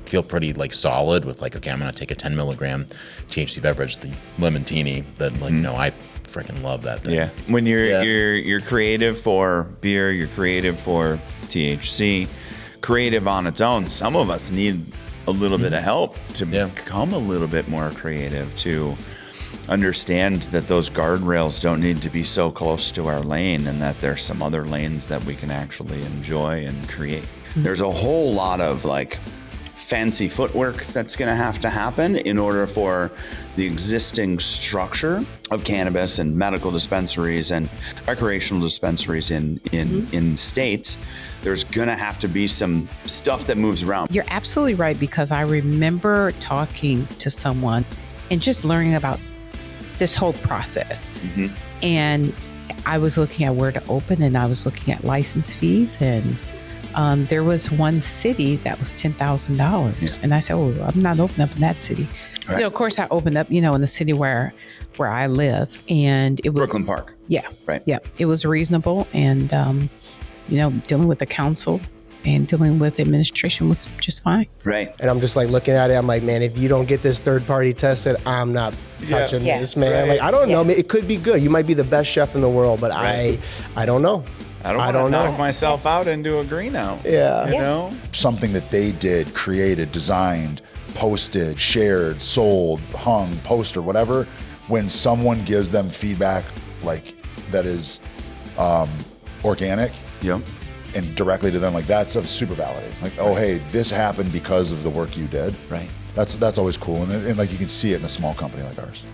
Feel pretty like solid with like, okay, I'm gonna take a 10 milligram THC beverage, the lemon teeny, that like, you know, I freaking love that thing. Yeah. When you're creative for beer, you're creative for THC, creative on its own. Some of us need a little bit of help to become a little bit more creative, to understand that those guardrails don't need to be so close to our lane, and that there's some other lanes that we can actually enjoy and create. There's a whole lot of like fancy footwork that's going to have to happen in order for the existing structure of cannabis and medical dispensaries and recreational dispensaries in states. There's going to have to be some stuff that moves around. You're absolutely right, because I remember talking to someone and just learning about this whole process. And I was looking at where to open, and I was looking at license fees, and there was one city that was $10,000. And I said, oh, I'm not opening up in that city. Right. You know, of course, I opened up, you know, in the city where I live, and it was Brooklyn Park. Yeah. Right. Yeah. It was reasonable. And, you know, dealing with the council and dealing with administration was just fine. Right. And I'm just like looking at it. I'm like, man, if you don't get this third party tested, I'm not touching this, man. Right. Like, I don't know. It could be good. You might be the best chef in the world, but I don't know. I don't want to knock myself out and do a green out. Yeah. You know? Something that they did, created, designed, posted, shared, sold, hung, poster, whatever, when someone gives them feedback like that is organic and directly to them, like that's super validating. Like, oh, hey, this happened because of the work you did. Right. That's always cool. And like you can see it in a small company like ours.